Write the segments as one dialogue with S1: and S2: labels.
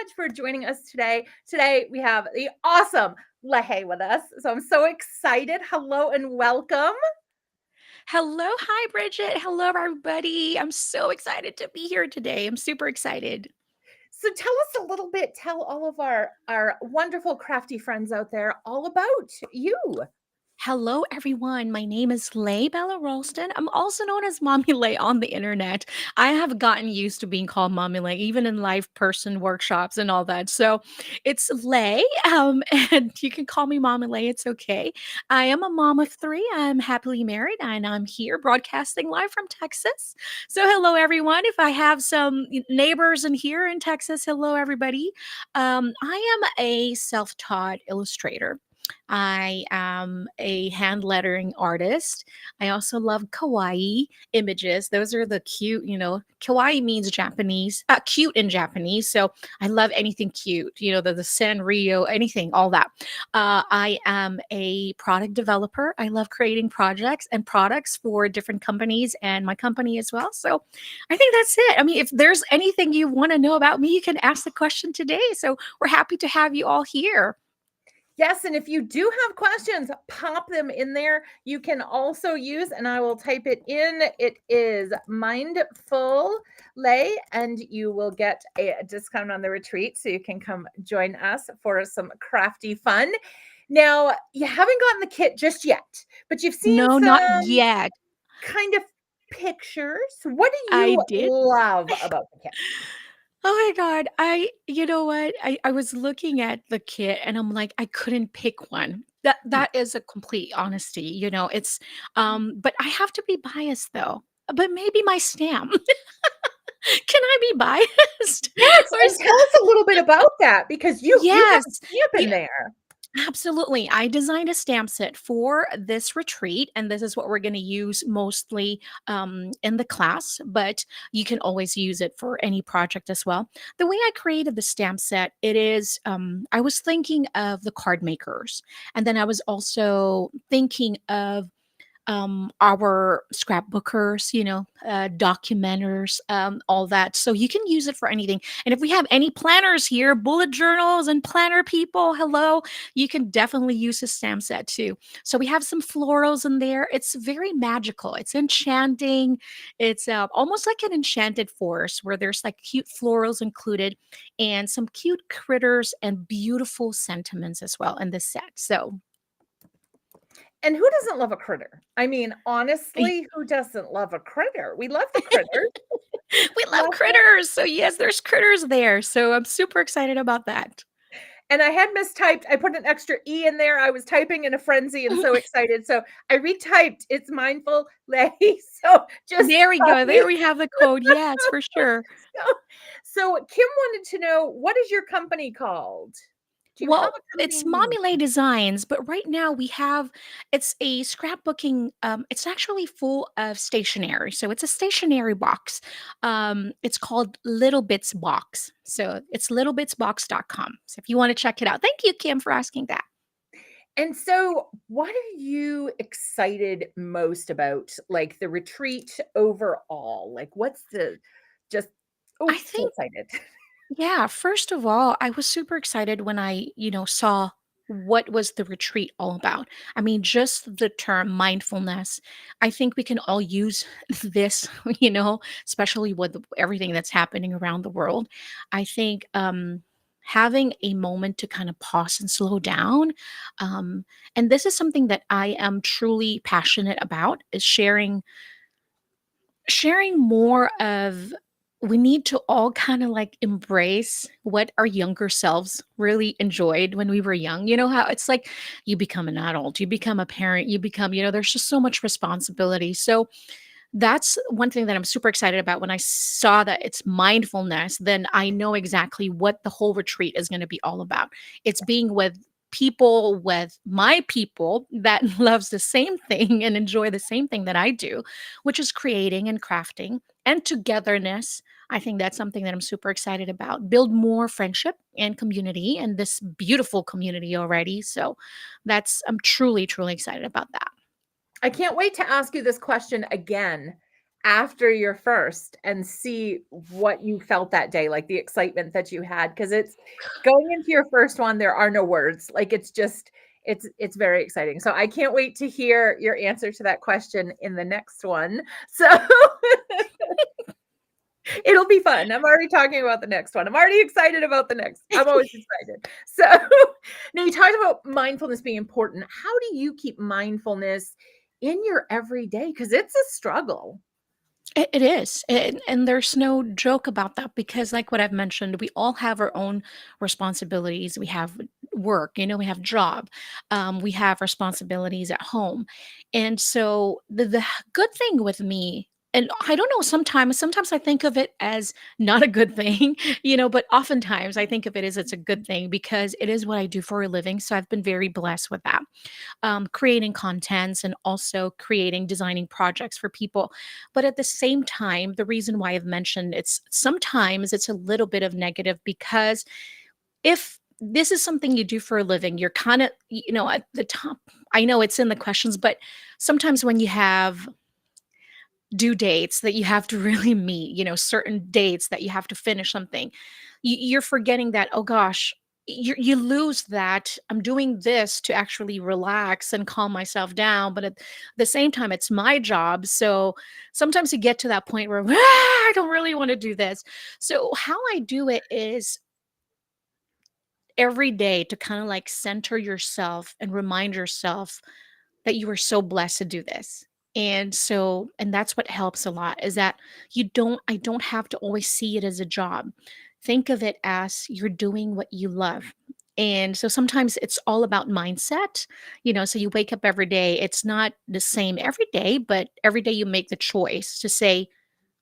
S1: much for joining us today. Today we have the awesome Lhey with us. So I'm so excited. Hello and welcome.
S2: Hello. Hi, Bridget. Hello, everybody. I'm so excited to be here today. I'm super excited.
S1: So tell us a little bit, tell all of our wonderful crafty friends out there all about you.
S2: Hello, everyone. My name is Lhey Bella Ralston. I'm also known as Mommy Lhey on the internet. I have gotten used to being called Mommy Lhey, even in live person workshops and all that. So it's Lhey, and you can call me Mommy Lhey. It's okay. I am a mom of three. I'm happily married, and I'm here broadcasting live from Texas. So hello, everyone. If I have some neighbors in here in Texas, hello, everybody. I am a self-taught illustrator. I am a hand lettering artist. I also love kawaii images. Those are the cute, kawaii means Japanese, cute in Japanese. So I love anything cute, the Sanrio, anything, all that. I am a product developer. I love creating projects and products for different companies and my company as well. So I think that's it. I mean, if there's anything you want to know about me, you can ask the question today. So we're happy to have you all here.
S1: Yes, and if you do have questions, pop them in there. You can also use, and I will type it in, it is Mindful Lay, and you will get a discount on the retreat. So you can come join us for some crafty fun. Now, you haven't gotten the kit just yet, but you've seen
S2: No, not
S1: some
S2: yet.
S1: kind of pictures. What do
S2: I
S1: you
S2: did.
S1: love about the kit?
S2: Oh my god, you know what? I was looking at the kit and I'm like, I couldn't pick one. That is a complete honesty, it's but I have to be biased though. But maybe my stamp. Can I be biased?
S1: Yes,
S2: Or
S1: and tell us a little bit about that because you have a
S2: yes.
S1: stamp in there.
S2: Absolutely. I designed a stamp set for this retreat, and this is what we're going to use mostly in the class, but you can always use it for any project as well. The way I created the stamp set, it is, I was thinking of the card makers, and then I was also thinking of our scrapbookers, documenters, all that. So you can use it for anything. And if we have any planners here, bullet journals and planner people, hello, you can definitely use a stamp set too. So we have some florals in there. It's very magical. It's enchanting. It's almost like an enchanted forest where there's like cute florals included and some cute critters and beautiful sentiments as well in this set. So
S1: And who doesn't love a critter? I mean, honestly, who doesn't love a critter? We love the critters.
S2: we love
S1: Love them.
S2: critters. So, yes, there's critters there. So, I'm super excited about that.
S1: And I had mistyped. I put an extra E in there. I was typing in a frenzy and so excited. So I retyped. It's mindful lay. So just
S2: There we go. There
S1: copy.
S2: we have the code. Yes, for sure.
S1: So, so Kim wanted to know, what is your company called? Do you have
S2: Well,
S1: a company
S2: it's
S1: name?
S2: Mommy Lay Designs, but right now it's a scrapbooking. It's actually full of stationery. So it's a stationery box. It's called Little Bits Box. So it's littlebitsbox.com. So if you want to check it out. Thank you, Kim, for asking that.
S1: And so, what are you excited most about, like the retreat overall? Like, what's the just,
S2: I
S1: oh, so
S2: think
S1: excited.
S2: Yeah, first of all, I was super excited when I, saw what was the retreat all about. I mean, just the term mindfulness. I think we can all use this, especially with everything that's happening around the world. I think having a moment to kind of pause and slow down, and this is something that I am truly passionate about, is sharing more of, we need to all kind of like embrace what our younger selves really enjoyed when we were young. You know how it's like you become an adult, you become a parent, you become, there's just so much responsibility. So that's one thing that I'm super excited about. When I saw that it's mindfulness, then I know exactly what the whole retreat is going to be all about. It's being with people, with my people that loves the same thing and enjoy the same thing that I do, which is creating and crafting and togetherness. I think that's something that I'm super excited about. Build more friendship and community and this beautiful community already. So I'm truly, truly excited about that.
S1: I can't wait to ask you this question again after your first and see what you felt that day, like the excitement that you had, because it's going into your first one, there are no words. Like it's just it's very exciting. So I can't wait to hear your answer to that question in the next one. So it'll be fun. I'm already talking about the next one. I'm already excited about the next. I'm always excited. So now you talked about mindfulness being important. How do you keep mindfulness in your everyday? Because it's a struggle.
S2: It is, and there's no joke about that because, like what I've mentioned, we all have our own responsibilities. We have work, we have job, we have responsibilities at home, and so the good thing with me, and I don't know, sometimes I think of it as not a good thing, but oftentimes I think of it as it's a good thing because it is what I do for a living. So I've been very blessed with that, creating contents and also designing projects for people. But at the same time, the reason why I've mentioned it's sometimes it's a little bit of negative because if this is something you do for a living, you're kind of, at the top. I know it's in the questions, but sometimes when you have due dates that you have to really meet, certain dates that you have to finish something, you're forgetting that, oh gosh, you lose that. I'm doing this to actually relax and calm myself down. But at the same time, it's my job. So sometimes you get to that point where I don't really want to do this. So, how I do it is every day to kind of like center yourself and remind yourself that you are so blessed to do this. And that's what helps a lot is that I don't have to always see it as a job. Think of it as you're doing what you love. And so sometimes it's all about mindset, so you wake up every day. It's not the same every day, but every day you make the choice to say,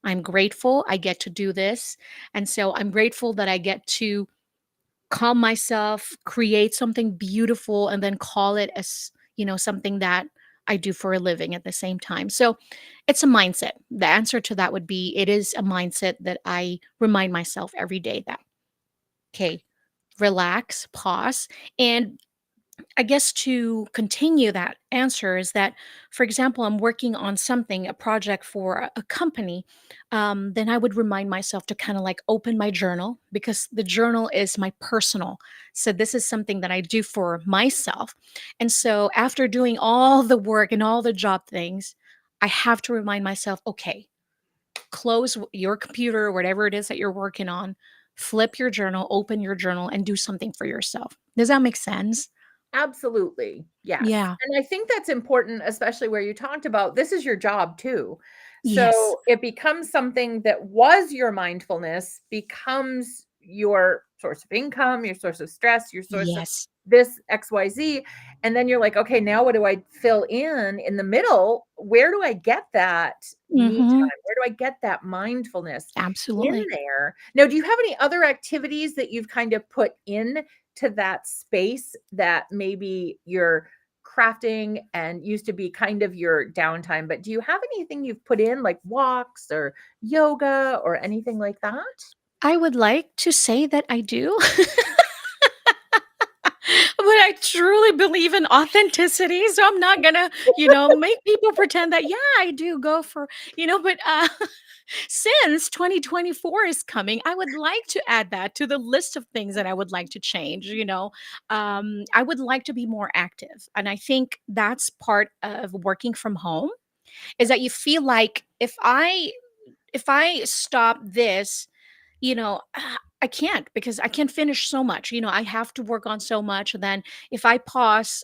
S2: I'm grateful I get to do this. And so I'm grateful that I get to calm myself, create something beautiful, and then call it as, something that I do for a living at the same time. So it's a mindset. The answer to that would be it is a mindset that I remind myself every day that, okay, relax, pause. And I guess to continue that answer is that, for example, I'm working on something, a project for a company, then I would remind myself to kind of like open my journal because the journal is my personal. So this is something that I do for myself. And so after doing all the work and all the job things, I have to remind myself, okay, close your computer, whatever it is that you're working on, flip your journal, open your journal, and do something for yourself. Does that make sense?
S1: Absolutely. Yes.
S2: Yeah.
S1: And I think that's important, especially where you talked about this is your job too.
S2: Yes.
S1: So it becomes something that was your mindfulness becomes your source of income, your source of stress, your source of
S2: Yes.
S1: this XYZ. And then you're like, okay, now what do I fill in the middle? Where do I get that me
S2: Mhm.
S1: time? Where do I get that mindfulness in
S2: Absolutely.
S1: there? Now, do you have any other activities that you've kind of put in to that space that maybe you're crafting and used to be kind of your downtime, but do you have anything you've put in like walks or yoga or anything like that?
S2: I would like to say that I do, but I truly believe in authenticity, so I'm not gonna, make people pretend that, "Yeah, I do go for," but, since 2024 is coming, I would like to add that to the list of things that I would like to change, I would like to be more active, and I think that's part of working from home, is that you feel like if I stop this, I can't because I can finish so much. I have to work on so much. And then if I pause,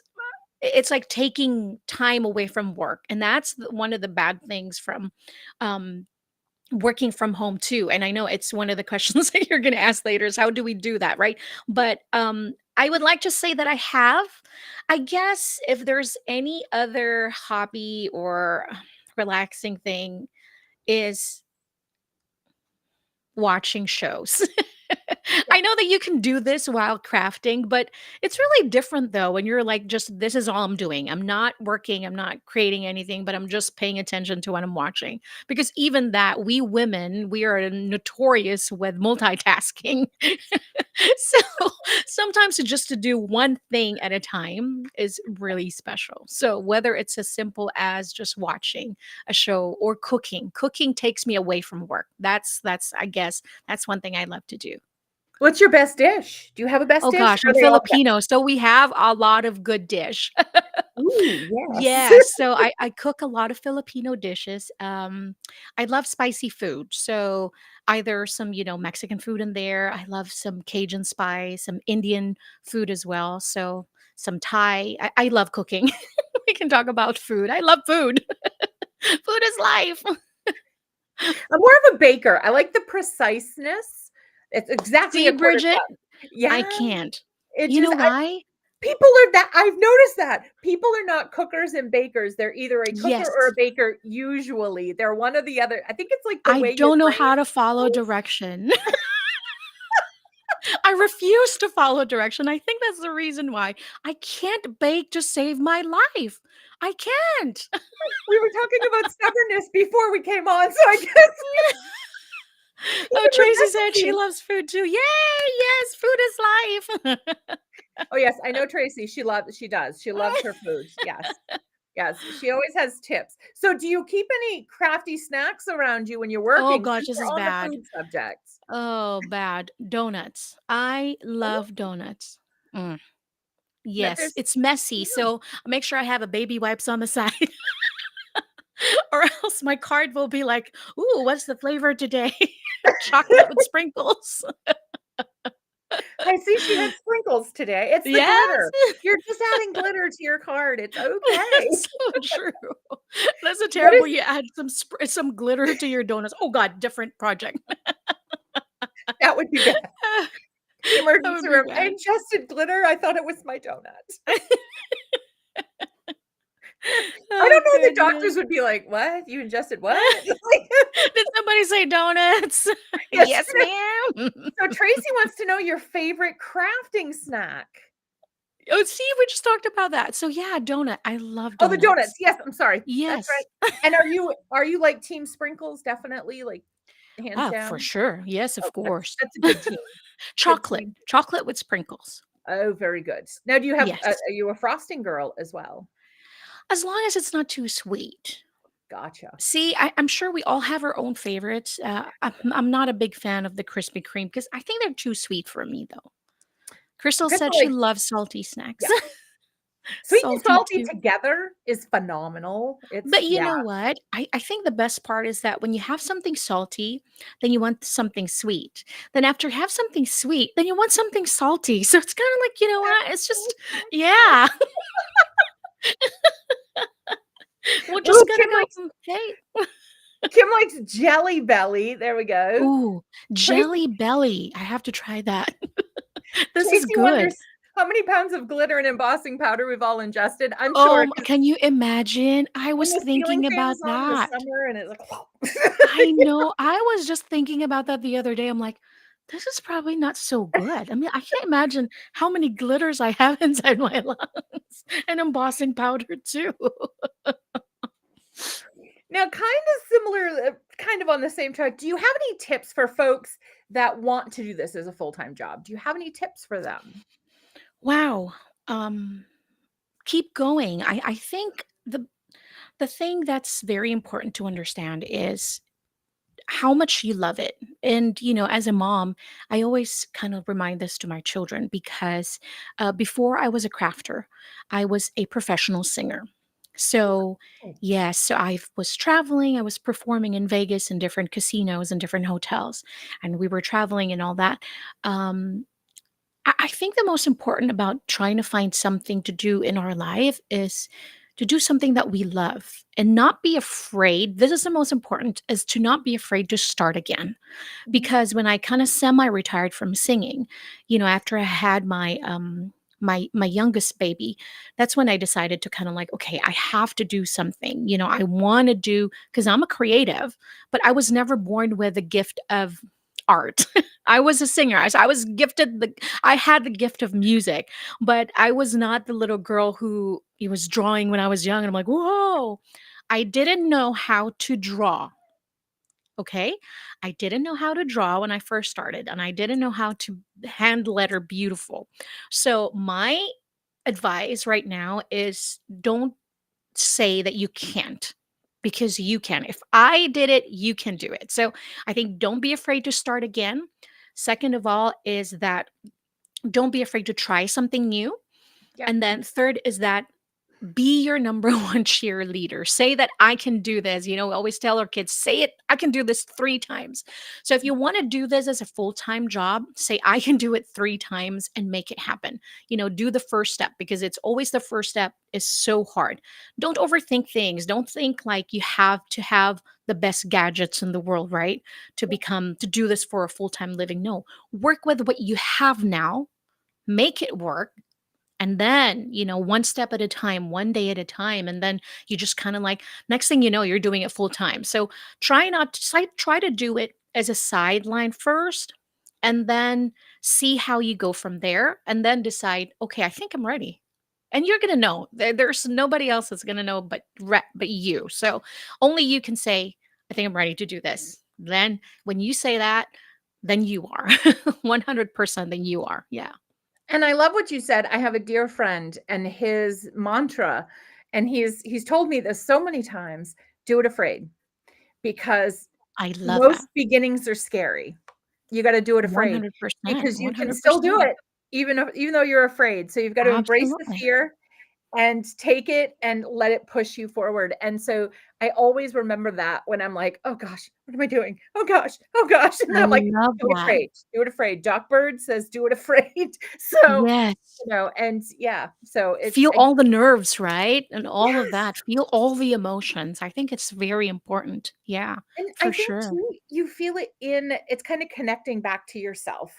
S2: it's like taking time away from work. And that's one of the bad things from um, working from home, too. And I know it's one of the questions that you're going to ask later is how do we do that? Right. But I would like to say that I have. I guess if there's any other hobby or relaxing thing, is watching shows.
S1: Yeah.
S2: I know that you can do this while crafting, but it's really different though when you're like, just this is all I'm doing. I'm not working, I'm not creating anything, but I'm just paying attention to what I'm watching. Because even that, we women, we are notorious with multitasking. So sometimes just to do one thing at a time is really special. So whether it's as simple as just watching a show or cooking, cooking takes me away from work. That's I guess that's one thing I love to do.
S1: What's your best dish? Do you have a best
S2: Oh
S1: dish?
S2: gosh,
S1: Or
S2: I'm
S1: are they all the best?
S2: Filipino, so we have a lot of good dish.
S1: Ooh, yes.
S2: Yes, so I cook a lot of Filipino dishes. I love spicy food, so either some, Mexican food in there. I love some Cajun spice, some Indian food as well. So some Thai. I love cooking. We can talk about food. I love food. Food is life.
S1: I'm more of a baker. I like the preciseness. It's exactly
S2: See,
S1: a quarter
S2: Bridget,
S1: cup. Yeah,
S2: I can't.
S1: it
S2: You know
S1: just
S2: why?
S1: people are that I've noticed that. People are not cookers and bakers. They're either a cooker or a
S2: Yes.
S1: baker usually. They're one or the other. I think it's like the
S2: I
S1: way your
S2: don't know
S1: brain
S2: how to follow
S1: works.
S2: direction. I refuse to follow direction. I think that's the reason why I can't bake to save my life. I can't.
S1: We were talking about stubbornness before we came on, so I guess
S2: Oh,
S1: even with
S2: Tracy said she
S1: recipes.
S2: loves food too. Yay! Yes, food is life.
S1: Oh, yes, I know Tracy. She does. She loves her food. Yes. Yes, she always has tips. So do you keep any crafty snacks around you when you're
S2: Oh
S1: working
S2: gosh,
S1: since
S2: this is
S1: we're on the
S2: bad.
S1: food subject?
S2: Oh, bad. Donuts. I love donuts. Mm.
S1: That
S2: Yes,
S1: there's
S2: it's messy,
S1: yeah.
S2: so I make sure I have a baby wipes on the side, or else my card will be like, "Ooh, what's the flavor today? Chocolate with sprinkles."
S1: I see she had sprinkles today. It's the
S2: Yes.
S1: glitter. You're just adding glitter to your card. It's okay.
S2: That's so true. That's a
S1: What is
S2: terrible, you add some glitter to your donuts. Oh god, different project.
S1: that would be bad.
S2: That
S1: Emergency
S2: would be
S1: room. I
S2: bad.
S1: ingested glitter. I thought it was my donut. I
S2: Oh
S1: don't know, the
S2: goodness.
S1: doctors would be like, "What? You ingested what?" Like,
S2: Did somebody say donuts?
S1: yes.
S2: Yes, ma'am.
S1: So Tracy wants to know your favorite crafting snack.
S2: Oh, see, we just talked about that. So yeah, donut. I love
S1: Oh, the donuts.
S2: donuts.
S1: Yes, I'm sorry. That's right.
S2: Yes.
S1: And are you like team sprinkles? Definitely, like, hands
S2: Ah, for
S1: down?
S2: sure. Yes,
S1: Oh,
S2: of
S1: that's
S2: course.
S1: that's a good team. Good
S2: Chocolate.
S1: team.
S2: Chocolate with sprinkles.
S1: Oh, very good. Now do you have
S2: Yes.
S1: are you a frosting girl as well?
S2: As long as it's not too sweet.
S1: Gotcha.
S2: See, I'm sure we all have our own favorites. I'm not a big fan of the Krispy Kreme because I think they're too sweet for me, though. Crystal
S1: Because
S2: said she
S1: like
S2: loves salty snacks.
S1: yeah. Sweet and
S2: Salty
S1: salty
S2: too.
S1: together is phenomenal. It's
S2: But you
S1: yeah.
S2: know what? I think the best part is that when you have something salty, then you want something sweet. Then after you have something sweet, then you want something salty. So it's kind of like, you know what? It's just, yeah, we're
S1: Ooh,
S2: just gonna go from, hey,
S1: Kim likes Jelly Belly. There we go.
S2: ooh,
S1: Tracy
S2: Jelly Belly. I have to try that. This is
S1: Tracy
S2: good.
S1: wonders how many pounds of glitter and embossing powder we've all ingested. I'm sure
S2: Oh,
S1: 'cause
S2: can you imagine? I
S1: when
S2: was
S1: the ceiling
S2: thinking about
S1: fan's on in the
S2: that.
S1: summer and it's like
S2: I know. I was just thinking about that the other day. I'm like, this is probably not so good. I mean, I can't imagine how many glitters I have inside my lungs and embossing powder too.
S1: Now, kind of similar, kind of on the same track, do you have any tips for folks that want to do this as a full-time job? Do you have any tips for them?
S2: Wow. Um, keep going. I think the thing that's very important to understand is how much you love it. And, as a mom, I always kind of remind this to my children because before I was a crafter, I was a professional singer. So,
S1: Oh,
S2: yes, so I was traveling, I was performing in Vegas in different casinos and different hotels, and we were traveling and all that. Um, I think the most important about trying to find something to do in our life is to do something that we love and not be afraid. This is the most important, is to not be afraid to start again.
S1: mhm.
S2: Because when I kind of semi-retired from singing, after I had my youngest baby, that's when I decided to kind of like, okay, I have to do something. I want to do, because I'm a creative, but I was never born with a gift of art. I was a singer. I was gifted I had the gift of music, but I was not the little girl who was drawing when I was young, and I'm like, "Whoa." I didn't know how to draw, okay? I didn't know how to draw when I first started, and I didn't know how to hand letter beautiful. So, my advice right now is don't say that you can't, because you can. If I did it, you can do it. So I think don't be afraid to start again. Second of all, is that don't be afraid to try something new.
S1: Yep.
S2: And then third is that be your number one cheerleader. Say that I can do this. You know, we always tell our kids, say it, I can do this 3 times. So if you want to do this as a full time job, say, I can do it 3 times and make it happen. You know, do the first step, because it's always the first step is so hard. Don't overthink things. Don't think like you have to have the best gadgets in the world, right? To do this for a full time living. No, work with what you have now, make it work, and then, one step at a time, one day at a time, and then you just kind of like, next thing you know, you're doing it full time. So try to do it as a sideline first, and then see how you go from there, and then decide, okay, I think I'm ready. And you're gonna know. There's nobody else that's gonna know but you. So only you can say, I think I'm ready to do this. Then when you say that, then you are 100%. Then you are. Yeah,
S1: And I love what you said. I have a dear friend, and his mantra, and he's told me this so many times, do it afraid, because
S2: I love that.
S1: most beginnings are scary. You got to do it afraid,
S2: 100%,
S1: because you can still do
S2: 100%.
S1: it even though you're afraid. So you've got to embrace the
S2: Absolutely.
S1: fear and take it and let it push you forward. And so I always remember that when I'm like, oh gosh, what am I doing? Oh gosh, oh gosh. And then
S2: I
S1: I'm like,
S2: love
S1: do it
S2: that.
S1: afraid, do it afraid. Doc Bird says, do it afraid. So,
S2: Yes.
S1: and yeah, so it's,
S2: Feel all the nerves, right? And all of
S1: yes.
S2: that. Feel all the emotions. I think it's very important. Yeah,
S1: And I
S2: for
S1: think
S2: sure.
S1: too, you feel it in, it's kind of connecting back to yourself.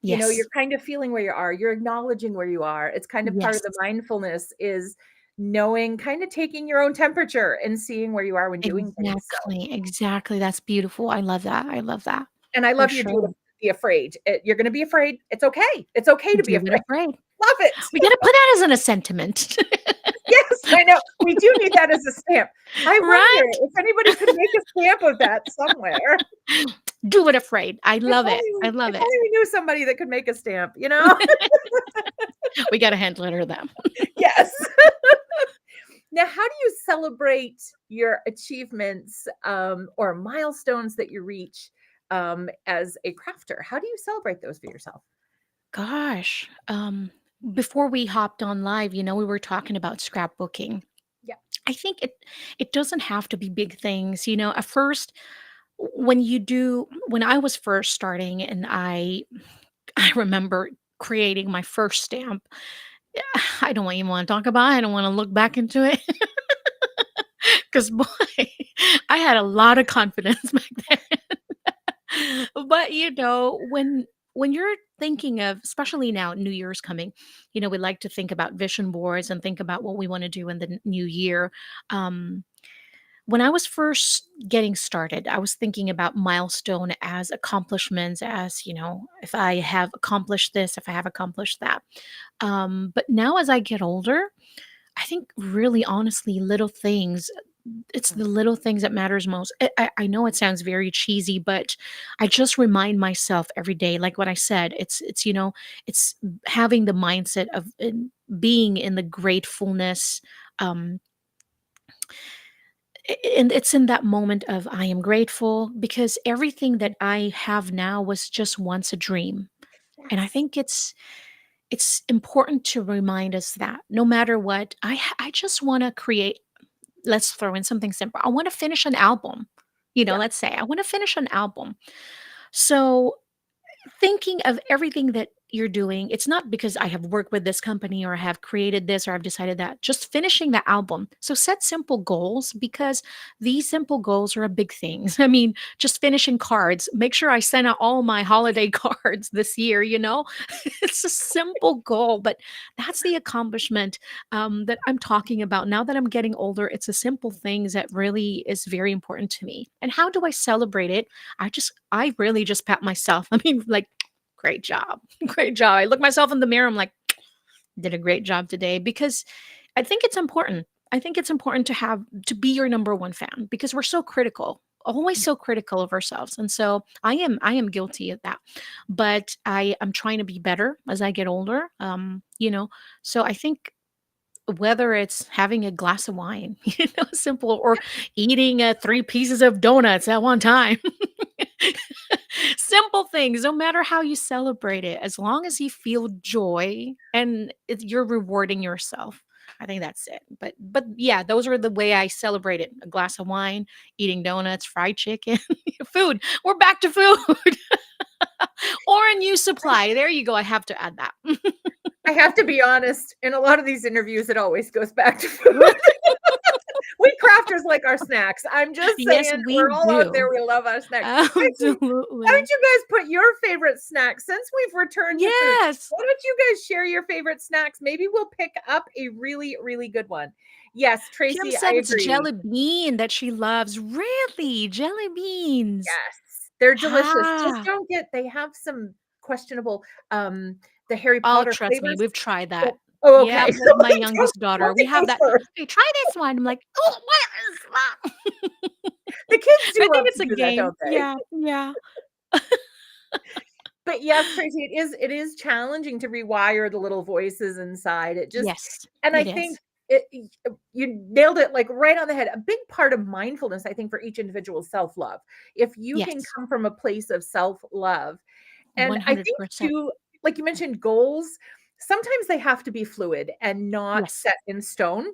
S1: You're
S2: Yes.
S1: kind of feeling where you are, you're acknowledging where you are. It's kind of part of
S2: Yes.
S1: the mindfulness is knowing, kind of taking your own temperature and seeing where you are when doing things. So,
S2: Exactly, exactly. That's beautiful. I love that. I love that.
S1: and I
S2: For
S1: love you do
S2: sure.
S1: be afraid. You're going to be afraid. It's okay. It's okay to be
S2: Do it
S1: afraid.
S2: afraid.
S1: Love it.
S2: We gotta put that as in a sentiment.
S1: Yes, I know. We do need that as a stamp. I wonder
S2: Right?
S1: if anybody could make a stamp of that somewhere.
S2: Do it afraid. I
S1: If
S2: love it.
S1: only
S2: I
S1: we,
S2: love
S1: if
S2: it.
S1: only we knew somebody that could make a stamp, you know?
S2: We gotta hand letter them.
S1: Yes. Now, how do you celebrate your achievements, or milestones that you reach, as a crafter? How do you celebrate those for yourself?
S2: Gosh, before we hopped on live, we were talking about scrapbooking.
S1: Yeah.
S2: I think it doesn't have to be big things. At first, when I was first starting, and I remember creating my first stamp. I don't even want to talk about it. I don't want to look back into it. Because boy, I had a lot of confidence back then. But when you're thinking of, especially now, New Year's coming, we like to think about vision boards and think about what we want to do in the new year. Um, when I was first getting started, I was thinking about milestone as accomplishments, as if I have accomplished this, if I have accomplished that. But now as I get older, I think really honestly, little things, it's the little things that matters most. I know it sounds very cheesy, but I just remind myself every day, like what I said, it's having the mindset of being in the gratefulness. Um, and it's in that moment of I am grateful because everything that I have now was just once a dream. And I
S1: Yes.
S2: think it's important to remind us that no matter what, I just want to create. Let's throw in something simple. I want to finish an album.
S1: Yeah.
S2: Let's say I want to finish an album. So thinking of everything that you're doing, it's not because I have worked with this company or I have created this or I've decided that, just finishing the album. So set simple goals because these simple goals are a big things. I mean, just finishing cards, make sure I send out all my holiday cards this year, you know? It's a simple goal, but that's the accomplishment that I'm talking about. Now that I'm getting older, it's the simple things that really is very important to me. And how do I celebrate it? I really just pat myself. I mean, like, great job. Great job. I look myself in the mirror. I'm like, did a great job today because I think it's important. I think it's important to be your number one fan because we're so critical, always so critical of ourselves. And so I am guilty of that. But I am trying to be better as I get older. So I think whether it's having a glass of wine, simple, or eating 3 pieces of donuts at one time. Simple things, no matter how you celebrate it, as long as you feel joy and you're rewarding yourself. I think that's it. But yeah, those are the way I celebrate it. A glass of wine, eating donuts, fried chicken, food. We're back to food. Or a new supply. There you go. I have to add that.
S1: I have to be honest, in a lot of these interviews, it always goes back to food. We crafters like our snacks. I'm just
S2: Yes,
S1: saying,
S2: we
S1: we're all out
S2: do.
S1: there. We love our snacks. Actually, why
S2: Absolutely.
S1: don't you guys put your favorite snacks since we've returned to food?
S2: Yes.
S1: Why don't you guys share your favorite snacks? Maybe we'll pick up a really, really good one. Yes,
S2: Kim
S1: Tracy,
S2: said
S1: I
S2: it's
S1: agree.
S2: jelly bean that she loves. Really? Jelly beans?
S1: Yes, they're delicious. Just
S2: Ah.
S1: don't get they have some questionable, the Harry
S2: Oh,
S1: Potter
S2: trust me,
S1: flavors.
S2: we've tried that.
S1: Oh, oh,
S2: Yeah,
S1: okay.
S2: with my
S1: Tell
S2: youngest daughter,
S1: tell
S2: we
S1: me
S2: have
S1: those
S2: that,
S1: first.
S2: "Hey, try this one." I'm like, "Oh, what is that?"
S1: The kids do
S2: I think
S1: love
S2: it's
S1: to
S2: a
S1: do that,
S2: game.
S1: don't they?
S2: Yeah, yeah.
S1: But yes, Tracy, it is challenging to rewire the little voices inside. It just
S2: Yes,
S1: and I
S2: it
S1: think
S2: is.
S1: you nailed it like right on the head. A big part of mindfulness, I think, for each individual is self-love. If you can
S2: Yes,
S1: come from a place of self-love, and I think
S2: 100%.
S1: too, like you mentioned, goals, sometimes they have to be fluid and not
S2: Yes.
S1: set in stone.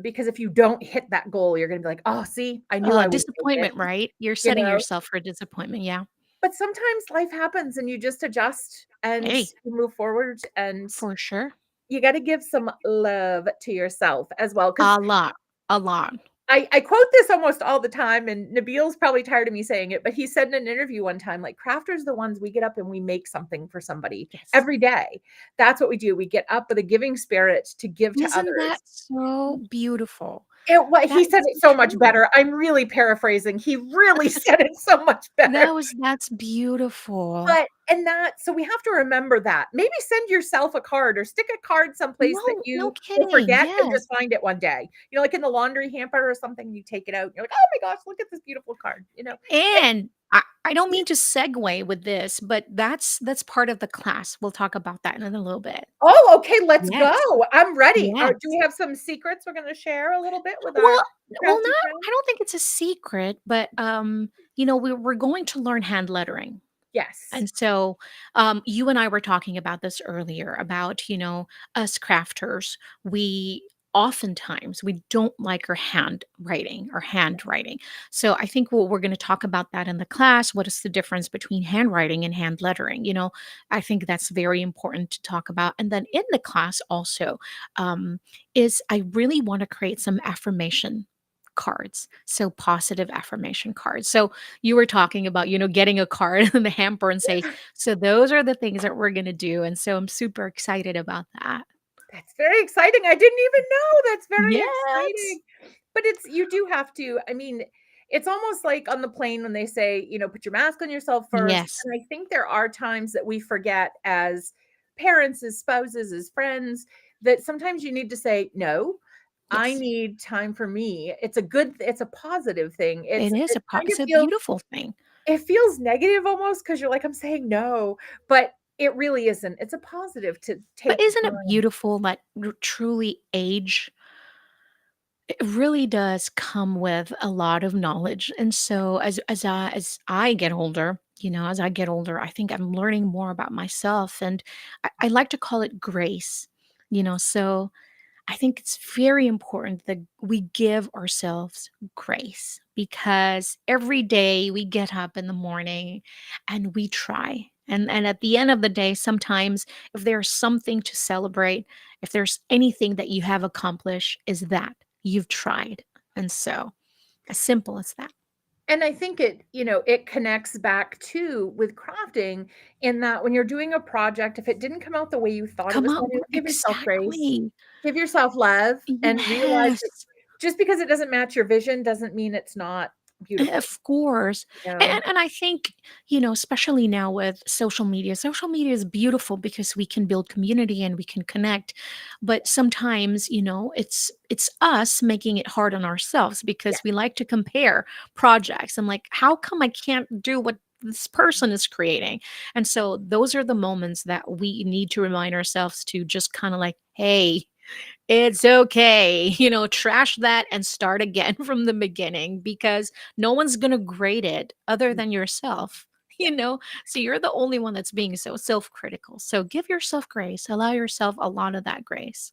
S1: Because if you don't hit that goal, you're gonna be like, oh, see, I knew I wouldn't make it,
S2: Disappointment, right? You're
S1: you
S2: setting
S1: know.
S2: yourself for disappointment, yeah.
S1: But sometimes life happens and you just adjust and
S2: Hey,
S1: you move forward and
S2: for sure.
S1: you got to give some love to yourself as well. Because
S2: A lot, a lot.
S1: I quote this almost all the time, and Nabil's probably tired of me saying it, but he said in an interview one time, like, crafters are the ones we get up and we make something for somebody
S2: Yes.
S1: every day. That's what we do. We get up with a giving spirit to give to
S2: Isn't that
S1: others.
S2: so beautiful?
S1: What
S2: That
S1: he said
S2: is
S1: it
S2: so
S1: so much
S2: true.
S1: better. I'm really paraphrasing. He really said it so much better.
S2: That's beautiful.
S1: But and that so we have to remember that. Maybe send yourself a card or stick a card someplace that
S2: No
S1: you will
S2: kidding,
S1: forget and
S2: yes.
S1: just find it one day. Like in the laundry hamper or something, you take it out and you're like, "Oh my gosh, look at this beautiful card." And
S2: And I don't mean to segue with this, but that's part of the class. We'll talk about that in a little bit.
S1: oh, okay, let's go.
S2: Yes,
S1: I'm ready. Do
S2: yes.
S1: we have some secrets we're gonna share a little bit with our
S2: Well
S1: crafty
S2: not
S1: friends?
S2: I don't think it's a secret, but, we're going to learn hand lettering.
S1: Yes.
S2: And so, you and I were talking about this earlier about, us crafters, we oftentimes we don't like our handwriting. So I think we're going to talk about that in the class. What is the difference between handwriting and hand lettering? I think that's very important to talk about. And then in the class also, is I really want to create some affirmation cards. So positive affirmation cards. So you were talking about, getting a card in the hamper and say, "So those are the things that we're gonna do," and so I'm super excited about that.
S1: That's very exciting. I didn't even know. That's very
S2: Yes.
S1: exciting. But it's you do have to, I mean, it's almost like on the plane when they say, put your mask on yourself first.
S2: Yes.
S1: And I think there are times that we forget as parents, as spouses, as friends, that sometimes you need to say, no, I
S2: Yes.
S1: need time for me. It's a positive thing.
S2: It is
S1: It kind
S2: it's
S1: of
S2: a
S1: feels
S2: beautiful thing.
S1: it feels negative almost because you're like, I'm saying no, but it really isn't. It's a positive to
S2: But
S1: take
S2: isn't it
S1: time.
S2: beautiful that truly age, it really does come with a lot of knowledge, and so as I get older, I think I'm learning more about myself, and I like to call it grace, so I think it's very important that we give ourselves grace because every day we get up in the morning and we try And at the end of the day, sometimes if there's something to celebrate, if there's anything that you have accomplished, is that you've tried. And so, as simple as that.
S1: And I think it, it connects back to with crafting in that when you're doing a project, if it didn't come out the way you thought it
S2: Come
S1: was
S2: up
S1: going to, give yourself grace,
S2: exactly.
S1: give yourself love, and realize that
S2: Yes.
S1: just because it doesn't match your vision doesn't mean it's not beautiful.
S2: Of course.
S1: Yeah.
S2: And I think, especially now with social media is beautiful because we can build community and we can connect. But sometimes, it's us making it hard on ourselves
S1: Yeah.
S2: because we like to compare projects and like, how come I can't do what this person is creating? And so those are the moments that we need to remind ourselves to just kind of like, hey, it's okay. Trash that and start again from the beginning because no one's going to grade it other than yourself. So you're the only one that's being so self-critical. So give yourself grace, allow yourself a lot of that grace.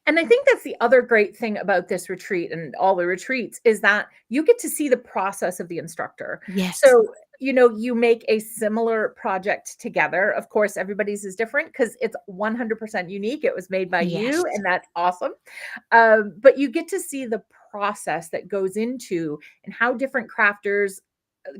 S1: And I think that's the other great thing about this retreat and all the retreats is that you get to see the process of the instructor.
S2: Yes,
S1: So, you make a similar project together. Of course, everybody's is different because it's 100% unique. It was made by you,
S2: yes,
S1: and that's awesome. But you get to see the process that goes into and how different crafters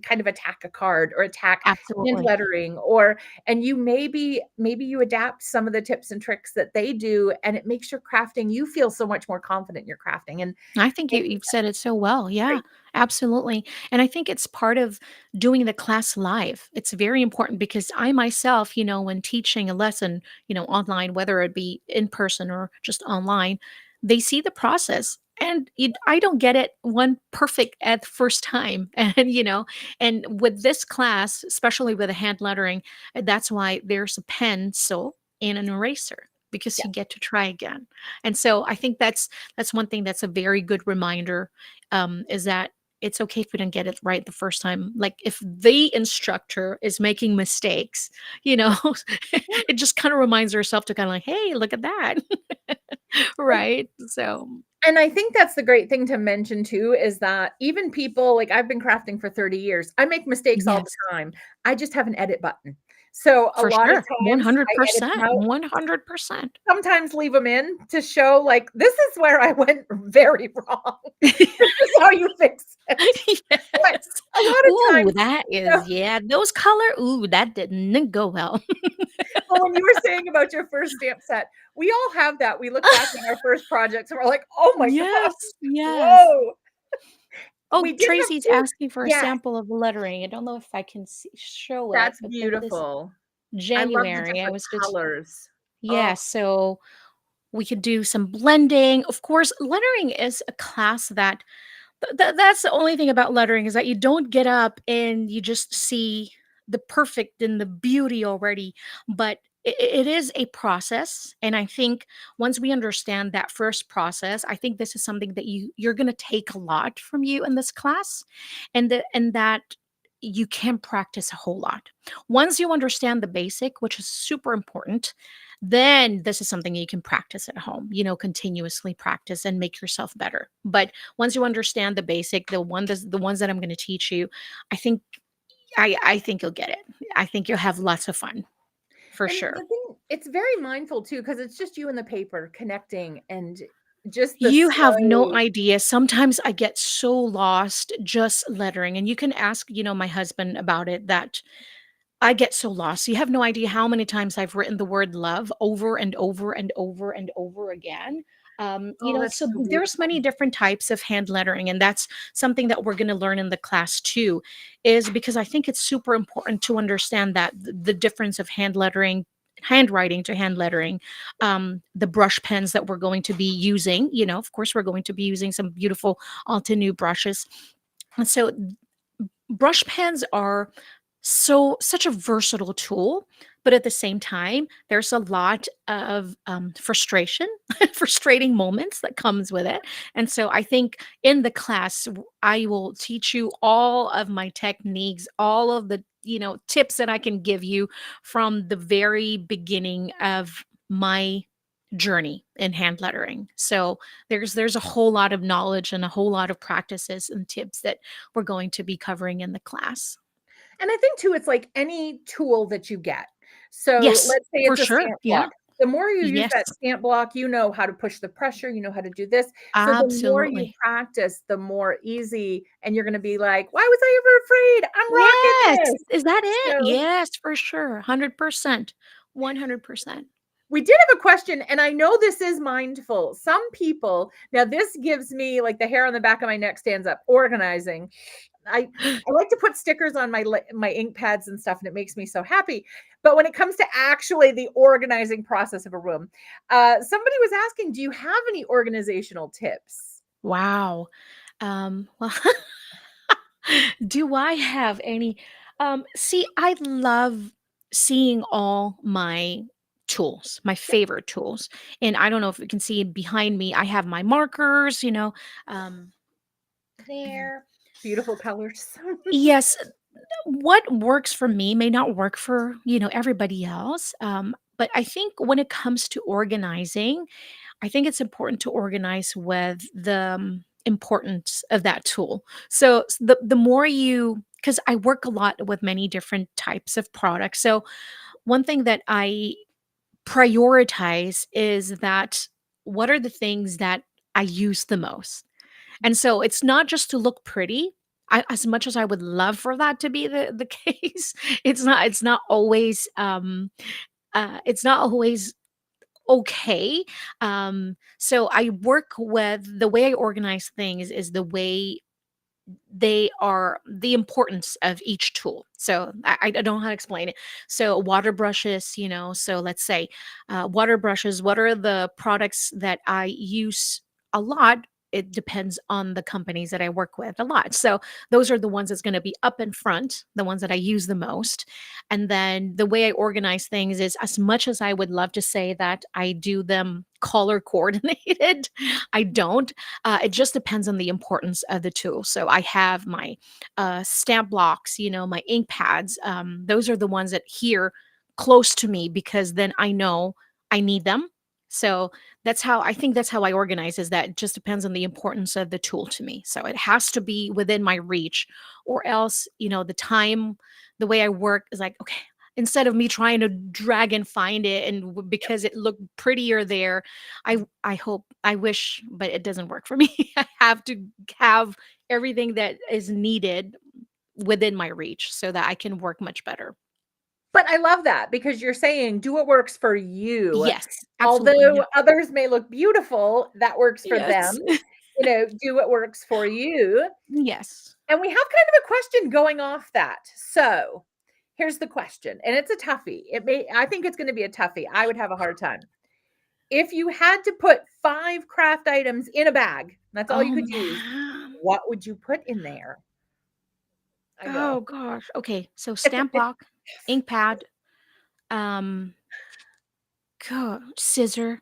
S1: kind of attack a card or attack hand
S2: absolutely.
S1: lettering, or and you maybe you adapt some of the tips and tricks that they do, and it makes your crafting, you feel so much more confident in your crafting. And
S2: I think
S1: I think
S2: you've said it so well.
S1: that's
S2: Yeah,
S1: great.
S2: absolutely. And I think it's part of doing the class live. It's very important because I myself, when teaching a lesson, online, whether it be in person or just online, they see the process. And I don't get it one perfect at the first time. And with this class, especially with the hand lettering, that's why there's a pencil and an eraser because
S1: Yeah.
S2: you get to try again. And so I think that's one thing that's a very good reminder, is that it's okay if we don't get it right the first time. Like if the instructor is making mistakes, you know, it just kind of reminds ourselves to kind of like, hey, look at that. Right. So,
S1: And I think that's the great thing to mention too, is that even people like I've been crafting for 30 years. I make mistakes all the
S2: yes,
S1: time. I just have an edit button. So a
S2: for
S1: lot of
S2: sure.
S1: times I edit
S2: 100%.
S1: them out,
S2: 100%.
S1: sometimes leave them in to show like this is where I went very wrong. This is how you fix it. But
S2: Yes.
S1: a lot of
S2: Ooh,
S1: times,
S2: that is, yeah, those color. Ooh, that didn't go well.
S1: well, when you were saying about your first stamp set, we all have that. We look back on our first projects and we're like, "Oh my gosh,
S2: Yes, yes.
S1: whoa."
S2: Oh,
S1: We did have
S2: Tracy's
S1: 2.
S2: asking for a
S1: Yes,
S2: sample of lettering. I don't know if I can show it,
S1: that's
S2: but this is
S1: beautiful. I love the
S2: January. I
S1: different
S2: was just,
S1: colors.
S2: yeah,
S1: Oh,
S2: so we could do some blending. Of course, lettering is a class that that's the only thing about lettering is that you don't get up and you just see the perfect and the beauty already, but it is a process. And I think once we understand that first process, I think this is something that you're going to take a lot from you in this class, and that you can practice a whole lot. Once you understand the basic, which is super important, then this is something you can practice at home, continuously practice and make yourself better. But once you understand the basic, the ones that I'm going to teach you, I think I think you'll get it. I think you'll have lots of fun for
S1: and
S2: sure.
S1: the thing, it's very mindful too, because it's just you and the paper connecting and just the
S2: You have no
S1: slow.
S2: idea. Sometimes I get so lost just lettering, and you can ask, my husband about it, that I get so lost. You have no idea how many times I've written the word love over and over and over and over again.
S1: Oh, that's
S2: So
S1: so
S2: there's
S1: beautiful.
S2: many different types of hand lettering, and that's something that we're going to learn in the class too, is because I think it's super important to understand that the difference of hand lettering, handwriting to hand lettering, the brush pens that we're going to be using. Of course, we're going to be using some beautiful Alta new brushes, and so brush pens are such a versatile tool, but at the same time there's a lot of frustration, frustrating moments that comes with it. And so I think in the class I will teach you all of my techniques, all of the tips that I can give you from the very beginning of my journey in hand lettering. So there's a whole lot of knowledge and a whole lot of practices and tips that we're going to be covering in the class.
S1: And I think too, it's like any tool that you get. So
S2: Yes,
S1: let's say
S2: for
S1: it's a
S2: sure.
S1: stamp
S2: Yeah.
S1: block. The more you use
S2: Yes.
S1: that stamp block, you know how to push the pressure, you know how to do this. So the more you
S2: Absolutely.
S1: practice, the more easy, and you're going to be like, why was I ever afraid? I'm
S2: Yes.
S1: rocking this.
S2: Is that it?
S1: So
S2: Yes, for sure. 100%. 100%.
S1: we did have a question, and I know this is mindful. Some people, now this gives me like the hair on the back of my neck stands up, organizing. I like to put stickers on my ink pads and stuff, and it makes me so happy. But when it comes to actually the organizing process of a room, somebody was asking, do you have any organizational tips?
S2: Wow. Well, do I have any see, I love seeing all my tools, my
S1: Yep.
S2: favorite tools. And I don't know if you can see behind me, I have my markers, um there.
S1: Beautiful colors.
S2: Yes, what works for me may not work for, everybody else. But I think when it comes to organizing, I think it's important to organize with the importance of that tool. So the more you, because I work a lot with many different types of products. So one thing that I prioritize is that what are the things that I use the most? And so it's not just to look pretty. As much as I would love for that to be the case, it's not always it's not always okay. So I work with the way I organize things is the way they are the importance of each tool. So I don't know how to explain it. So water brushes, so let's say water brushes, what are the products that I use a lot? It depends on the companies that I work with a lot. So those are the ones that's going to be up in front, the ones that I use the most. And then the way I organize things is as much as I would love to say that I do them color coordinated, I don't. It just depends on the importance of the tool. So I have my stamp blocks, my ink pads. Those are the ones that here close to me because then I know I need them. So that's how I organize is that it just depends on the importance of the tool to me. So it has to be within my reach or else, the way I work is like, okay, instead of me trying to drag and find it and because it looked prettier there, I wish, but it doesn't work for me. I have to have everything that is needed within my reach so that I can work much better.
S1: But I love that because you're saying do what works for you.
S2: Yes, absolutely.
S1: Although
S2: Yeah.
S1: others may look beautiful, that works for them.
S2: Yes.
S1: Do what works for you.
S2: Yes.
S1: And we have kind of a question going off that. So here's the question, and it's a toughie. I think it's going to be a toughie. I would have a hard time. If you had to put 5 craft items in a bag, that's all you
S2: Oh
S1: could use,
S2: man.
S1: what would you put in there? I know.
S2: Oh gosh. Okay. So stamp block, ink pad, um, scissor.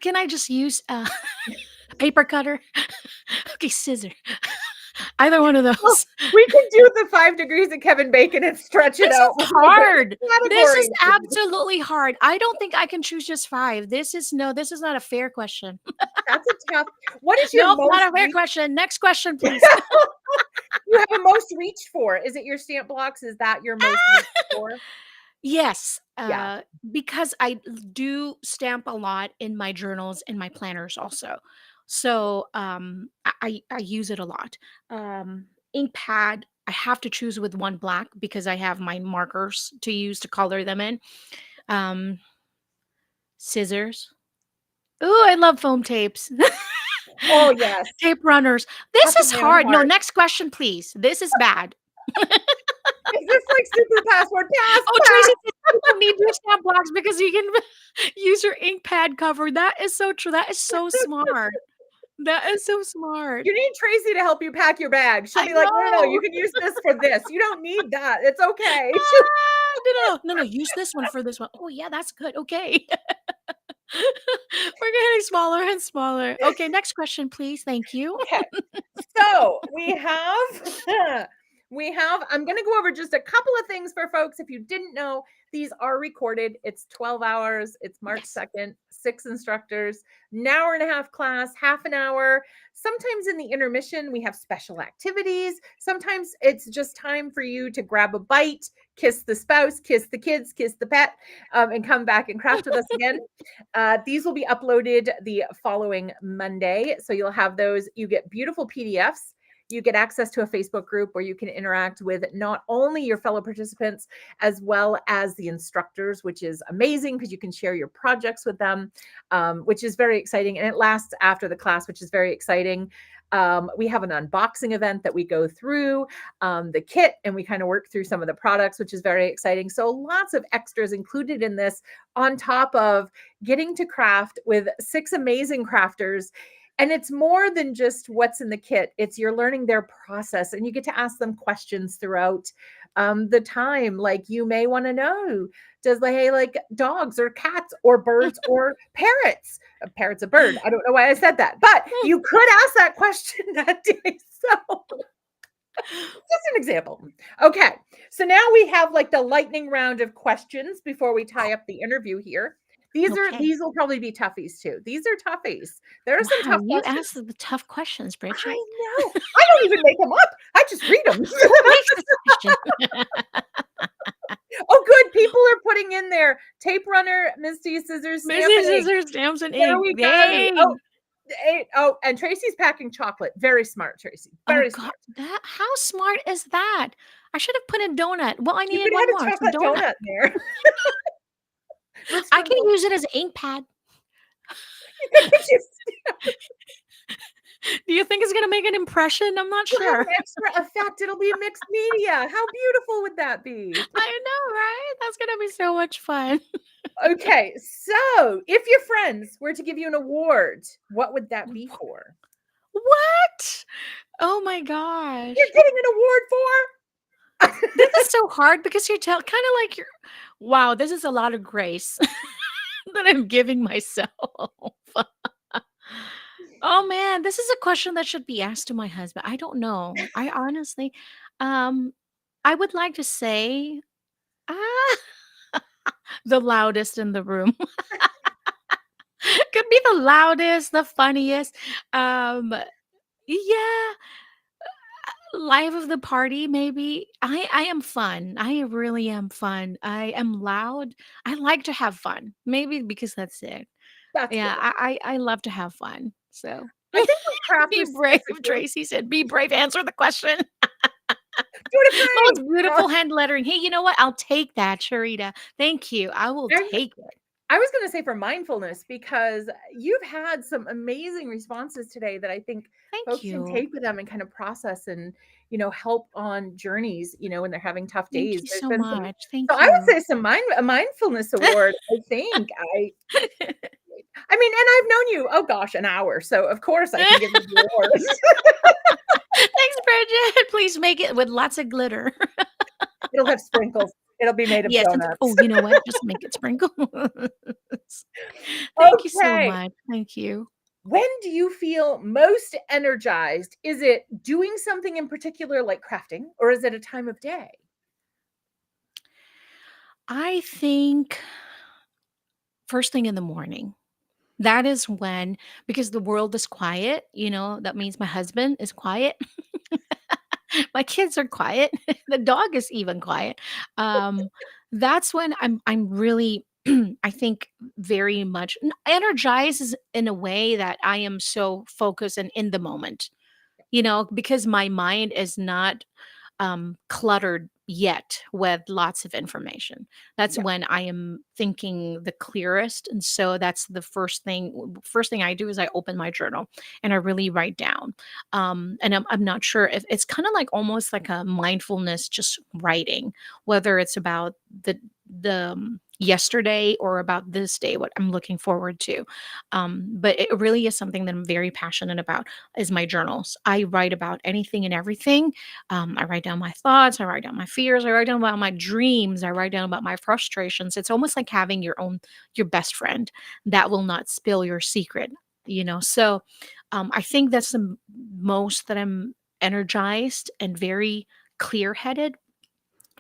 S2: Can I just use paper cutter? Okay, scissor. Either one of
S1: Well,
S2: those.
S1: we could do the 5 degrees of Kevin Bacon and stretch it
S2: This
S1: out
S2: is
S1: with the different
S2: hard. This is
S1: categories.
S2: absolutely hard. I don't think I can choose just 5. This is not a fair question.
S1: That's a tough. What is your
S2: Nope,
S1: most
S2: not a fair
S1: reach
S2: question. Next question, please.
S1: you have a most reached for? Is it your stamp blocks? Is that your most reached for?
S2: Yes,
S1: Yeah.
S2: because I do stamp a lot in my journals and my planners also. So, I use it a lot. Ink pad, I have to choose with one black because I have my markers to use to color them in. Um, Scissors. Ooh, I love foam tapes.
S1: Oh, yes.
S2: Tape runners. This
S1: That's in
S2: is
S1: my own
S2: hard. No,
S1: heart.
S2: next question, please. This is bad.
S1: Is this like super password? Pass,
S2: Oh,
S1: pass.
S2: Tracy said you don't need your stamp blocks because you can use your ink pad cover. That is so true. That is so smart. That is so smart.
S1: You need Tracy to help you pack your bag. She'll
S2: I
S1: be like, "No, no, no, you
S2: know.
S1: can use this for this. You don't need that. It's okay."
S2: No, no, no, no, no. Use this one for this one. Oh, yeah, that's good. Okay. We're getting smaller and smaller. Okay, next question, please. Thank you.
S1: Okay. So we have, I'm going to go over just a couple of things for folks. If you didn't know, These are recorded. It's 12 hours. It's March
S2: Yes.
S1: 2nd, 6 instructors, an hour and a half class, half an hour. Sometimes in the intermission, we have special activities. Sometimes it's just time for you to grab a bite, kiss the spouse, kiss the kids, kiss the pet, and come back and craft with us again. These will be uploaded the following Monday. So you'll have those. You get beautiful PDFs. You get access to a Facebook group where you can interact with not only your fellow participants, as well as the instructors, which is amazing because you can share your projects with them, which is very exciting. And it lasts after the class, which is very exciting. We have an unboxing event that we go through the kit, and we kind of work through some of the products, which is very exciting. So lots of extras included in this, on top of getting to craft with 6 amazing crafters. And it's more than just what's in the kit. It's you're learning their process, and you get to ask them questions throughout the time. Like, you may want to know, does Lhey like dogs or cats or birds or parrots? A parrot's a bird. I don't know why I said that, but you could ask that question that day. So just an example. Okay. So now we have like the lightning round of questions before we tie up the interview here.
S2: Okay.
S1: These will probably be toughies too. These are toughies. There are some
S2: Wow,
S1: tough
S2: you
S1: questions.
S2: asked the tough questions,
S1: I
S2: Bridget.
S1: know. I don't even make them up. I just read them.
S2: Who makes this question?
S1: Oh, good. People are putting in there tape runner, Misty, scissors, stamp,
S2: Missy
S1: and ink.
S2: Scissors, Stamps, and
S1: There
S2: Ink.
S1: we go.
S2: Yay!
S1: Oh, and Tracy's packing chocolate. Very smart, Tracy.
S2: Oh
S1: Very
S2: god,
S1: smart.
S2: that how smart is that? I should have put a donut. Well, I
S1: You
S2: needed
S1: could
S2: one
S1: add a
S2: more, so
S1: chocolate
S2: donut.
S1: donut in there with
S2: I can
S1: sprinkles.
S2: use it as an ink pad.
S1: You could put your
S2: Do you think it's gonna make an impression? I'm not
S1: You'll have
S2: sure.
S1: an extra effect. It'll be mixed media. How beautiful would that be?
S2: I know, right? That's gonna be so much fun.
S1: Okay, so if your friends were to give you an award, what would that be for?
S2: What? Oh my
S1: You're
S2: gosh.
S1: getting an award for?
S2: This is so hard because you're kind of like you're wow, this is a lot of grace that I'm giving myself. Oh man, this is a question that should be asked to my husband. I don't know. I honestly, um, I would like to say, ah, the loudest in the room. Could be the loudest, the funniest. Yeah, life of the party, maybe. I am fun. I really am fun. I am loud. I like to have fun. Maybe because that's it.
S1: That's
S2: Yeah,
S1: good.
S2: I love to have fun. So
S1: I think with
S2: be
S1: crafters
S2: brave,
S1: as a group,
S2: Tracy said. Be brave. Answer the question.
S1: do it a
S2: Most
S1: Frank.
S2: beautiful hand lettering. Hey, you know what? I'll take that, Sharita. Thank you. I will
S1: I'm
S2: take it.
S1: I was gonna say for mindfulness, because you've had some amazing responses today that I think
S2: Thank
S1: folks can
S2: you.
S1: take with them and kind of process and, help on journeys, when they're having tough
S2: Thank
S1: days.
S2: you
S1: There's
S2: so
S1: been some,
S2: much.
S1: so
S2: Thank
S1: I would
S2: you.
S1: say a mindfulness award, I think. I mean, and I've known you, oh gosh, an hour. So of course I can give you the award.
S2: Thanks, Bridget. Please make it with lots of glitter.
S1: It'll have sprinkles. It'll be made of
S2: Yes.
S1: donuts.
S2: Oh, you know what? Just make it sprinkle. Thank you so
S1: Okay.
S2: much. Thank you.
S1: When do you feel most energized? Is it doing something in particular like crafting, or is it a time of day?
S2: I think first thing in the morning. That is when, because the world is quiet, that means my husband is quiet. My kids are quiet. The dog is even quiet. Um, that's when I'm really I think very much energized in a way that I am so focused and in the moment. Because my mind is not cluttered yet with lots of information. That's
S1: Yeah,
S2: when I am thinking the clearest. And so that's the first thing. First thing I do is I open my journal and I really write down. And I'm not sure if it's kind of like almost like a mindfulness, just writing, whether it's about the yesterday or about this day, what I'm looking forward to. But it really is something that I'm very passionate about is my journals. I write about anything and everything. I write down my thoughts, I write down my fears, I write down about my dreams, I write down about my frustrations. It's almost like having your best friend that will not spill your secret. So I think that's the most that I'm energized and very clear headed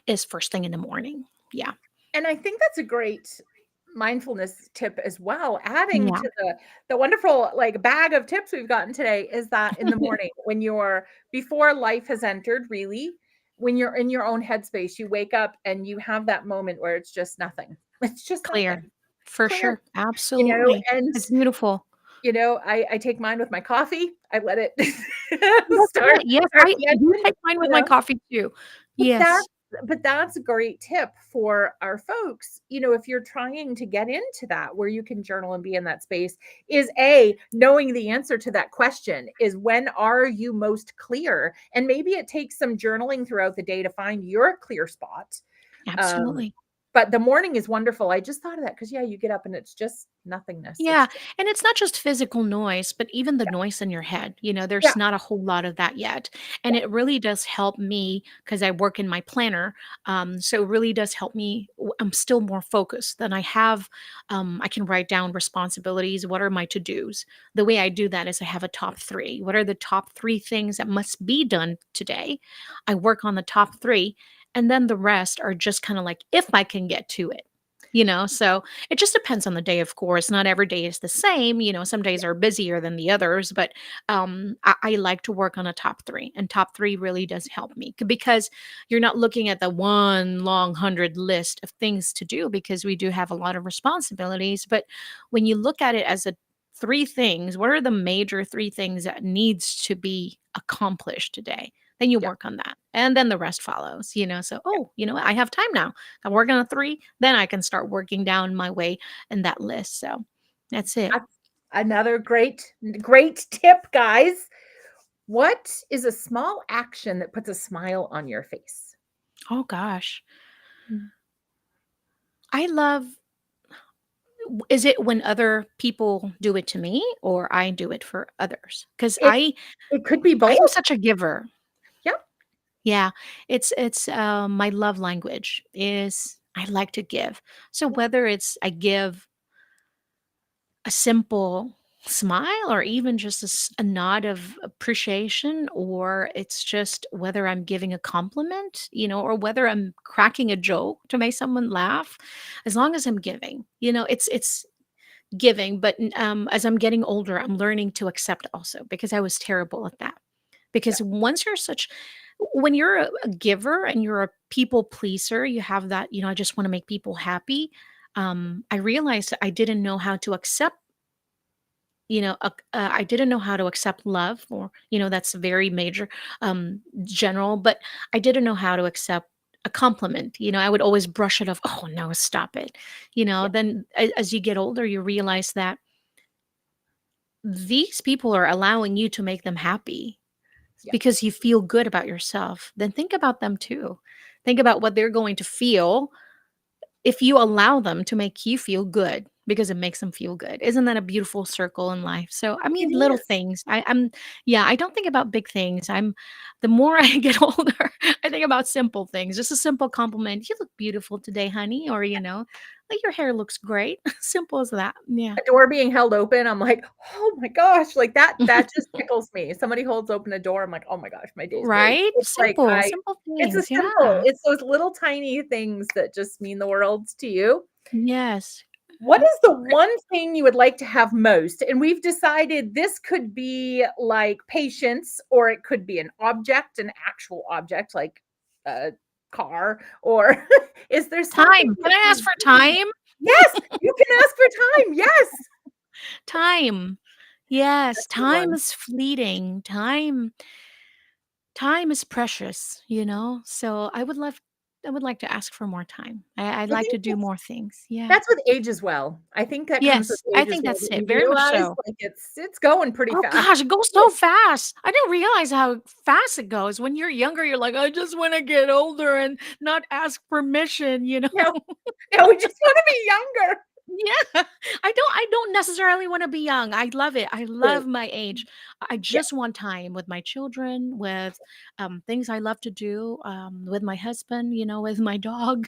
S2: is first thing in the morning. Yeah.
S1: And I think that's a great mindfulness tip as well. Adding
S2: Yeah.
S1: to the wonderful like bag of tips we've gotten today is that in the morning when you're before life has entered, really, when you're in your own headspace, you wake up and you have that moment where it's just nothing. It's just
S2: Clear.
S1: nothing.
S2: For
S1: Clear,
S2: sure. Absolutely.
S1: and
S2: It's beautiful.
S1: I take mine with my coffee. I let it
S2: That's
S1: start
S2: it. Yes,
S1: start
S2: I
S1: the
S2: do
S1: engine,
S2: take mine with
S1: you
S2: my
S1: know?
S2: coffee too.
S1: But that's
S2: Yes.
S1: but that's a great tip for our folks, if you're trying to get into that where you can journal and be in that space, is knowing the answer to that question is when are you most clear? And maybe it takes some journaling throughout the day to find your clear spot. Um,
S2: Absolutely.
S1: but the morning is wonderful. I just thought of that because yeah, you get up and it's just nothingness. It's
S2: Yeah,
S1: just
S2: and it's not just physical noise, but even the noise in your head.
S1: yeah,
S2: There's not a whole lot of that yet. And
S1: yeah,
S2: it really does help me because I work in my planner. So it really does help me. I'm still more focused than I have. I can write down responsibilities. What are my to dos? The way I do that is I have a top three. What are the top three things that must be done today? I work on the top three. And then the rest are just kind of like if I can get to it. So it just depends on the day, of course. Not every day is the same. Some days are busier than the others, but I like to work on a top three, and top three really does help me because you're not looking at the one long 100 list of things to do because we do have a lot of responsibilities. But when you look at it as a three things, what are the major three things that needs to be accomplished today? Then you
S1: yeah,
S2: work on that. And then the rest follows. So,
S1: yeah.
S2: oh, what? I have time now. I'm working on three, then I can start working down my way in that list. So that's it.
S1: That's another great tip, guys. What is a small action that puts a smile on your face?
S2: Oh gosh. I love is it when other people do it to me or I do it for others? Because
S1: It it could be
S2: I am
S1: both.
S2: such a giver.
S1: Yep.
S2: Yeah. It's my love language is I like to give. So
S1: Yeah.
S2: whether it's I give a simple smile or even just a nod of appreciation, or it's just whether I'm giving a compliment, or whether I'm cracking a joke to make someone laugh, as long as I'm giving, it's giving. But as I'm getting older, I'm learning to accept also because I was terrible at that.
S1: Yeah.
S2: Because when you're a giver and you're a people pleaser, you have that, I just want to make people happy. I realized that I didn't know how to accept. I didn't know how to accept love, or that's very major, general, but I didn't know how to accept a compliment. I would always brush it off. Oh no, stop it.
S1: Yeah.
S2: Then as you get older, you realize that these people are allowing you to make them happy
S1: Yeah.
S2: because you feel good about yourself. Then think about them too. Think about what they're going to feel if you allow them to make you feel good because it makes them feel good. Isn't that a beautiful circle in life? So, I
S1: It
S2: mean, little
S1: is.
S2: things. Yeah, I don't think about big things. The more I get older, I think about simple things. Just a simple compliment. You look beautiful today, honey. Or, like your hair looks great. Simple as that. Yeah.
S1: A door being held open, I'm like, "Oh my gosh," like that just tickles me. Somebody holds open a door, I'm like, "Oh my gosh, my day's great."
S2: Right?
S1: It's like
S2: Simple
S1: it's a
S2: things.
S1: simple
S2: Yeah.
S1: it's those little tiny things that just mean the world to you.
S2: Yes.
S1: What is the one thing you would like to have most? And we've decided this could be like patience, or it could be an object, an actual object like a car, or is there something
S2: Time.
S1: that
S2: Can I ask
S1: you
S2: for
S1: really
S2: time?
S1: Yes, you can ask for time. Yes.
S2: Time. Yes,
S1: That's a good
S2: time
S1: one.
S2: is fleeting. Time is precious. So I would like to ask for more time. I'd
S1: I
S2: like to
S1: think
S2: do more things. Yeah.
S1: that's with age as well. I think that comes with
S2: Yes, I
S1: age as
S2: think
S1: well,
S2: that's
S1: that
S2: it.
S1: you
S2: Very much
S1: realize,
S2: so.
S1: like, it's going pretty
S2: Oh
S1: fast.
S2: gosh, it goes so fast. I didn't realize how fast it goes. When you're younger, you're like, I just want to get older and not ask permission.
S1: Yeah, yeah, we just wanna be younger.
S2: Yeah. I don't necessarily wanna be young. I love it. I
S1: True.
S2: love my age. I
S1: Yeah,
S2: just want time with my children, with, things I love to do, with my husband, with my dog.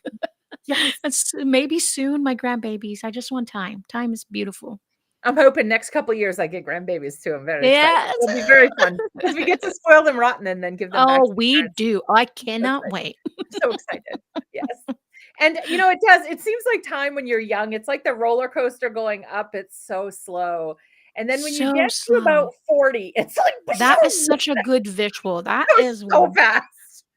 S1: yes.
S2: Maybe soon my grandbabies. I just want time. Time is beautiful.
S1: I'm hoping next couple years I get grandbabies too. I'm very excited.
S2: Yes.
S1: It'll be very fun because we get to spoil them rotten and then give them back
S2: Oh,
S1: to the
S2: we
S1: parents.
S2: do. I
S1: So
S2: cannot
S1: excited.
S2: wait.
S1: I'm so excited. Yes. And it seems like time when you're young, it's like the roller coaster going up, it's so slow. And then when you
S2: So
S1: get to about
S2: slow.
S1: 40, it's like,
S2: That is
S1: boom,
S2: such a good visual. That
S1: goes
S2: is
S1: so fast.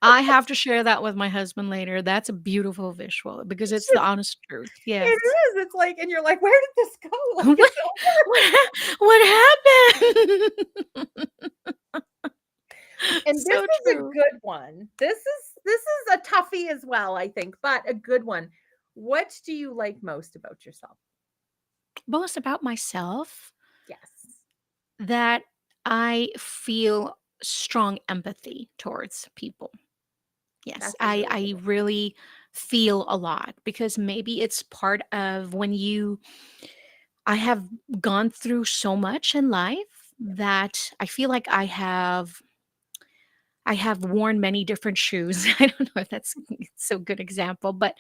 S2: I have to share that with my husband later. That's a beautiful visual because
S1: It's
S2: it's the
S1: just
S2: honest truth.
S1: it
S2: Yes.
S1: is. It's like, and you're like, where did this go? Like,
S2: What
S1: it's over.
S2: what happened?
S1: And this
S2: So
S1: is a
S2: true.
S1: good one. This is a toughie as well, I think, but a good one. What do you like most about yourself?
S2: Most about myself
S1: Yes.
S2: that I feel strong empathy towards people. Yes,
S1: That's a
S2: I
S1: really good
S2: I
S1: one.
S2: really feel a lot because maybe it's part of when you I have gone through so much in life that I feel like I have worn many different shoes. I don't know if that's so good example, but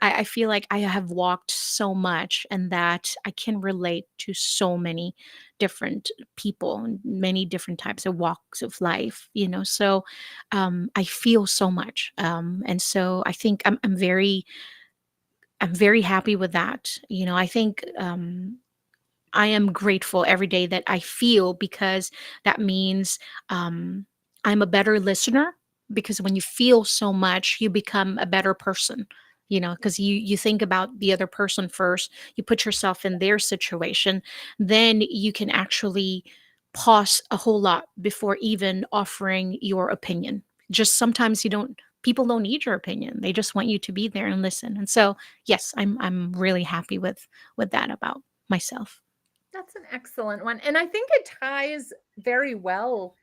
S2: I feel like I have walked so much and that I can relate to so many different people and many different types of walks of life, you know. So I feel so much. And so I think I'm very happy with that. You know, I think I am grateful every day that I feel because that means um, I'm a better listener because when you feel so much, you become a better person. You know, because you think about the other person first, you put yourself in their situation, then you can actually pause a whole lot before even offering your opinion. Just sometimes you don't people don't need your opinion. They just want you to be there and listen. And so, yes, I'm really happy with that about myself.
S1: That's an excellent one. And I think it ties very well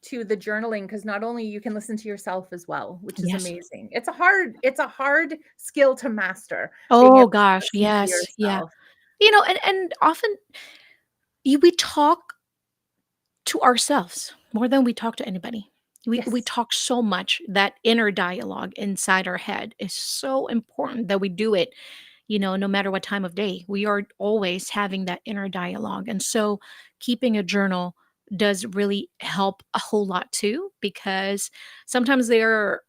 S1: to the journaling because not only you can listen to yourself as well, which is
S2: Yes.
S1: amazing. It's a hard skill to master, being
S2: Oh
S1: able to
S2: gosh,
S1: listen to
S2: yes, yeah.
S1: yourself.
S2: You know, and often we talk to ourselves more than we talk to anybody. We
S1: Yes.
S2: talk so much that inner dialogue inside our head is so important that we do it, you know, no matter what time of day. We are always having that inner dialogue. And so keeping a journal does really help a whole lot too, because sometimes there are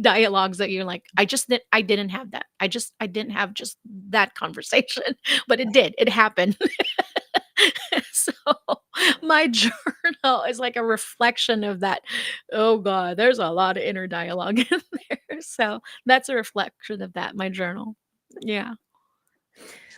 S2: dialogues that you're like, I didn't have that. I didn't have just that conversation, but it did. It happened. So my journal is like a reflection of that. Oh God, there's a lot of inner dialogue in there. So that's a reflection of that, my journal. Yeah.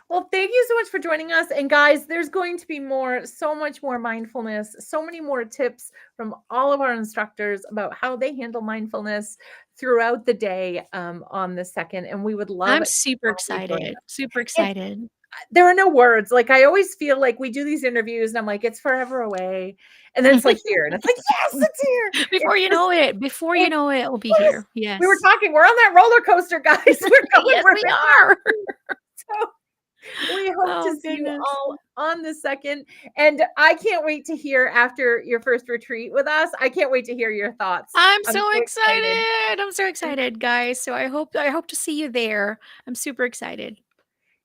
S1: Well, thank you so much for joining us. And guys, there's going to be so much more mindfulness, so many more tips from all of our instructors about how they handle mindfulness throughout the day on the second. And we would love
S2: I'm
S1: to
S2: super
S1: have you join
S2: excited.
S1: us.
S2: Super
S1: It's
S2: excited.
S1: there are no words. Like I always feel like we do these interviews and I'm like, it's forever away. And then it's like here. And it's like, yes, it's here. It's just
S2: Before you
S1: it's
S2: know it, will be
S1: yes.
S2: here.
S1: We were
S2: Yes.
S1: talking, we're on that roller coaster, guys. We're going
S2: Yes,
S1: where
S2: we
S1: it's
S2: are.
S1: so we hope to
S2: Oh
S1: see you
S2: goodness.
S1: all on the second. And I can't wait to hear after your first retreat with us. I can't wait to hear your thoughts.
S2: I'm
S1: I'm
S2: so
S1: so excited.
S2: excited. I'm so
S1: And
S2: excited, guys. So I hope to see you there. I'm super excited.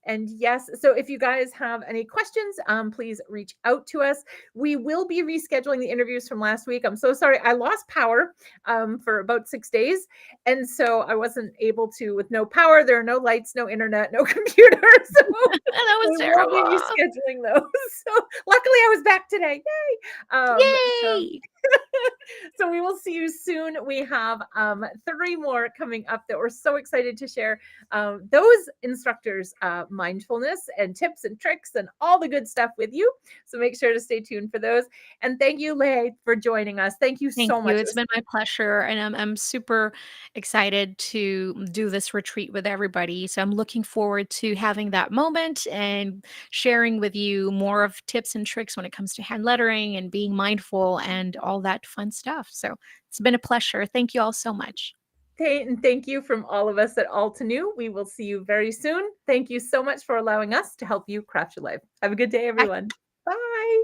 S1: And yes, so if you guys have any questions, please reach out to us. We will be rescheduling the interviews from last week. I'm so sorry. I lost power for about 6 days. And so I wasn't able to, with no power, there are no lights, no internet, no computer. So
S2: That was
S1: we will be
S2: terrible.
S1: rescheduling those. So luckily I was back today. Yay. So
S2: Yay!
S1: so we will see you soon. We have 3 more coming up that we're so excited to share. Those instructors, mindfulness and tips and tricks and all the good stuff with you. So make sure to stay tuned for those. And thank you, Lhey, for joining us. Thank you
S2: Thank
S1: so
S2: you.
S1: much. It
S2: It's
S1: was
S2: been my pleasure, and I'm super excited to do this retreat with everybody. So I'm looking forward to having that moment and sharing with you more of tips and tricks when it comes to hand lettering and being mindful and all that fun stuff. So it's been a pleasure. Thank you all so much.
S1: and thank you from all of us at All to New. We will see you very soon. Thank you so much for allowing us to help you craft your life. Have a good day,
S2: Bye.
S1: everyone. Bye.